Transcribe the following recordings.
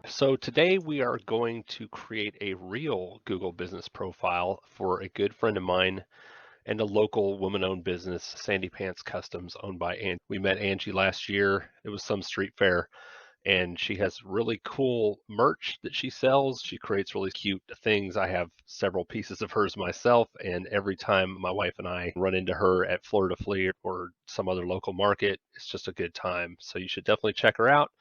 So today we are going to create a real Google business profile for a good friend of mine and a local woman-owned business, Sandy Pants Customs, owned by Angie. We met Angie last year. It was some street fair, and she has really cool merch that she sells. She creates really cute things. I have several pieces of hers myself, and every time my wife and I run into her at Fleur de Flea or some other local market, it's just a good time. So you should definitely check her out.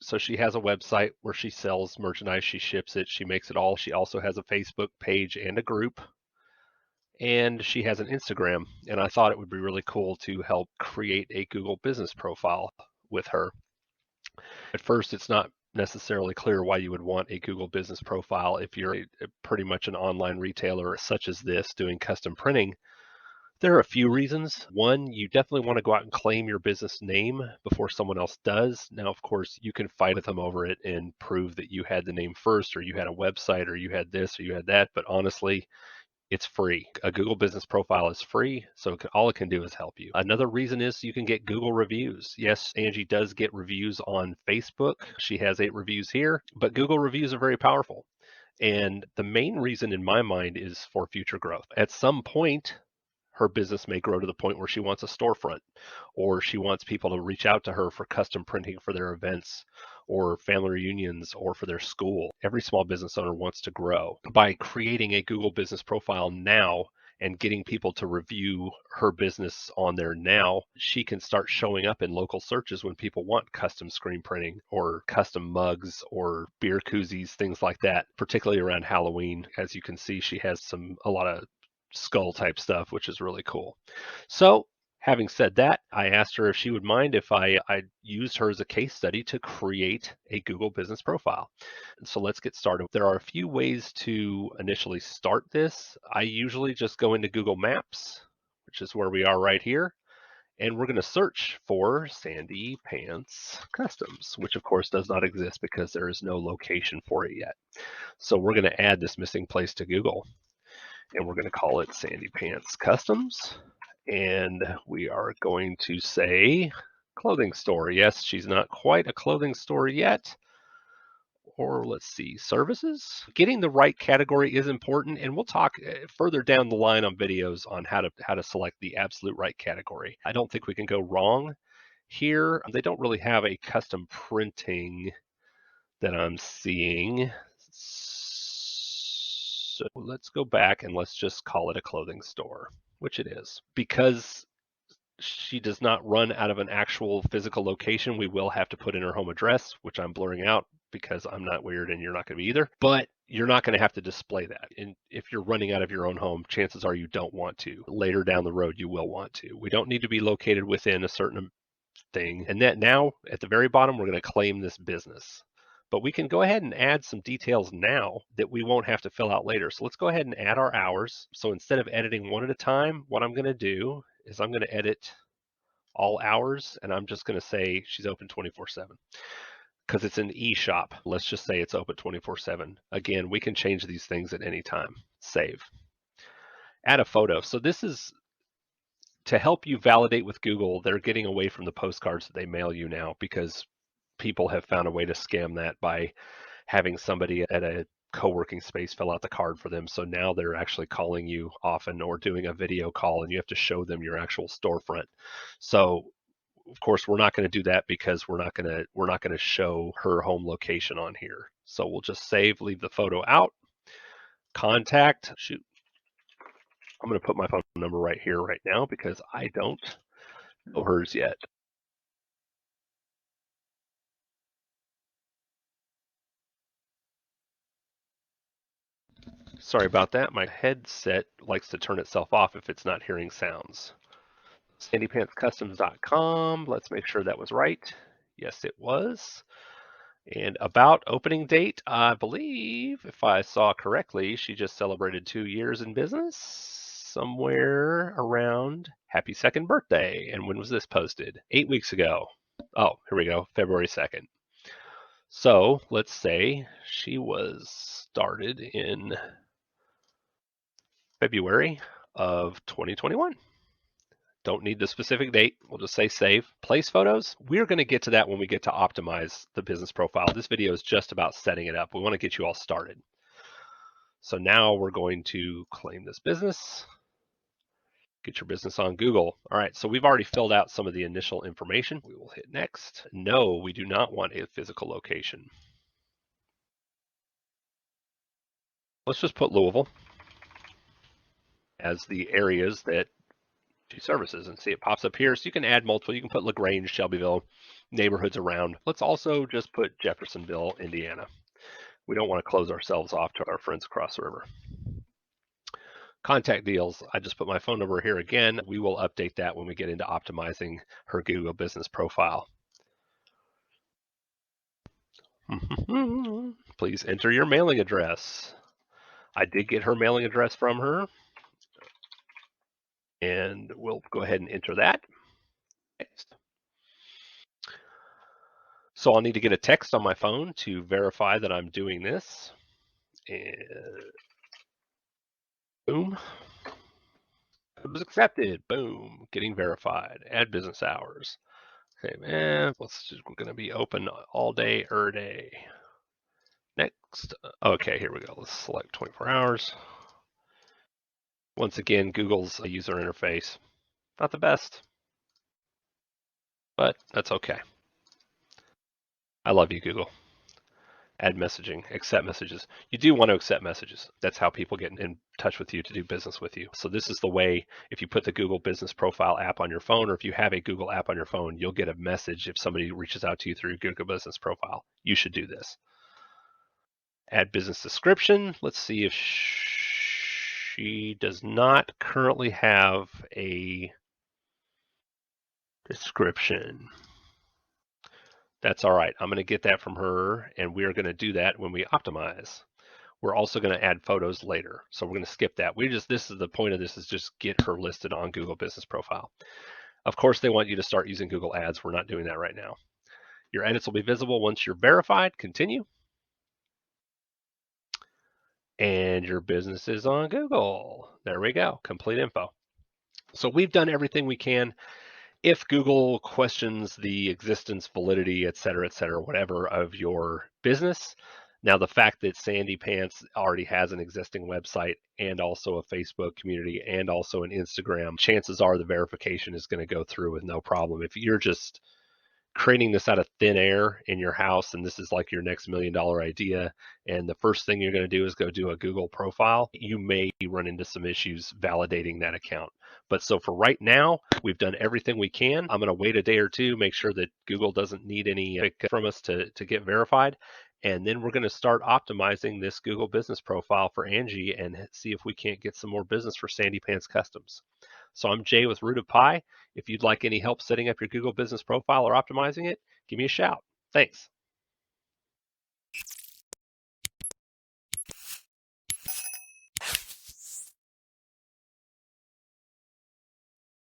So she has a website where she sells merchandise, she ships it, she makes it all. She also has a Facebook page and a group, and she has an Instagram. And I thought it would be really cool to help create a Google business profile with her. At first, it's not necessarily clear why you would want a Google business profile if you're pretty much an online retailer such as this doing custom printing. There are a few reasons. One, you definitely want to go out and claim your business name before someone else does. Now, of course, you can fight with them over it and prove that you had the name first, or you had a website, or you had this, or you had that. But honestly, it's free. A Google business profile is free, so all it can do is help you. Another reason is you can get Google reviews. Yes, Angie does get reviews on Facebook. She has 8 reviews here, but Google reviews are very powerful. And the main reason in my mind is for future growth. At some point, her business may grow to the point where she wants a storefront, or she wants people to reach out to her for custom printing for their events or family reunions or for their school. Every small business owner wants to grow. By creating a Google business profile now and getting people to review her business on there now, she can start showing up in local searches when people want custom screen printing or custom mugs or beer koozies, things like that, particularly around Halloween. As you can see, she has a lot of skull type stuff, which is really cool. So having said that, I asked her if she would mind if I used her as a case study to create a Google business profile. So let's get started. There are a few ways to initially start this. I usually just go into Google Maps, which is where we are right here. And we're going to search for Sandy Pants Customs, which of course does not exist because there is no location for it yet. So we're going to add this missing place to Google, and we're going to call it Sandy Pants Customs. And we are going to say clothing store. Yes, she's not quite a clothing store yet. Or let's see, services. Getting the right category is important, and we'll talk further down the line on videos on how to select the absolute right category. I don't think we can go wrong here. They don't really have a custom printing that I'm seeing. So let's go back and let's just call it a clothing store, which it is. Because she does not run out of an actual physical location, we will have to put in her home address, which I'm blurring out because I'm not weird and you're not going to be either. But you're not going to have to display that. And if you're running out of your own home, chances are you don't want to. Later down the road, you will want to. We don't need to be located within a certain thing. And that now at the very bottom, we're going to claim this business. But we can go ahead and add some details now that we won't have to fill out later. So let's go ahead and add our hours. So instead of editing one at a time, what I'm going to do is I'm going to edit all hours, and I'm just going to say she's open 24/7 because it's an e-shop. Let's just say it's open 24/7. Again, we can change these things at any time. Save. Add a photo. So this is to help you validate with Google. They're getting away from the postcards that they mail you now because people have found a way to scam that by having somebody at a co-working space fill out the card for them. So now they're actually calling you often or doing a video call, and you have to show them your actual storefront. So of course we're not going to do that because we're not going to show her home location on here. So we'll just save, leave the photo out. Contact, shoot, I'm going to put my phone number right here right now because I don't know hers yet. Sorry about that. My headset likes to turn itself off if it's not hearing sounds. SandyPantsCustoms.com. Let's make sure that was right. Yes, it was. And about opening date, I believe, if I saw correctly, she just celebrated 2 years in business, somewhere around happy second birthday. And when was this posted? 8 weeks ago. Oh, here we go, February 2nd. So let's say she was started in February of 2021. Don't need the specific date. We'll just say save. Place photos. We're going to get to that when we get to optimize the business profile. This video is just about setting it up. We want to get you all started. So now we're going to claim this business. Get your business on Google. All right, so we've already filled out some of the initial information. We will hit next. No, we do not want a physical location. Let's just put Louisville as the areas that she services, and see it pops up here. So you can add multiple. You can put LaGrange, Shelbyville, neighborhoods around. Let's also just put Jeffersonville, Indiana. We don't want to close ourselves off to our friends across the river. Contact deals, I just put my phone number here again. We will update that when we get into optimizing her Google business profile. Please enter your mailing address. I did get her mailing address from her, and we'll go ahead and enter that. Next. So I'll need to get a text on my phone to verify that I'm doing this. And boom. It was accepted. Boom. Getting verified. Add business hours. Okay, man. We're going to be open all day, day. Next. Okay, here we go. Let's select 24 hours. Once again, Google's user interface. Not the best, but that's okay. I love you, Google. Add messaging, accept messages. You do want to accept messages. That's how people get in touch with you to do business with you. So this is the way, if you put the Google Business Profile app on your phone, or if you have a Google app on your phone, you'll get a message if somebody reaches out to you through Google Business Profile. You should do this. Add business description. Let's see if she does not currently have a description. That's all right. I'm going to get that from her, and we are going to do that when we optimize. We're also going to add photos later, so we're going to skip that. This is the point of this, is just get her listed on Google Business Profile. Of course, they want you to start using Google Ads. We're not doing that right now. Your edits will be visible once you're verified. Continue. And your business is on Google. There we go. Complete info. So we've done everything we can. If Google questions the existence, validity, et cetera, whatever of your business, now the fact that Sandy Pants already has an existing website and also a Facebook community and also an Instagram, chances are the verification is going to go through with no problem. If you're just creating this out of thin air in your house, and this is like your next $1 million idea, and the first thing you're going to do is go do a Google profile, you may run into some issues validating that account. But so for right now, we've done everything we can. I'm going to wait a day or two, make sure that Google doesn't need any from us to get verified. And then we're going to start optimizing this Google business profile for Angie and see if we can't get some more business for Sandy Pants Customs. So I'm Jay with Root of Pie. If you'd like any help setting up your Google business profile or optimizing it, give me a shout. Thanks.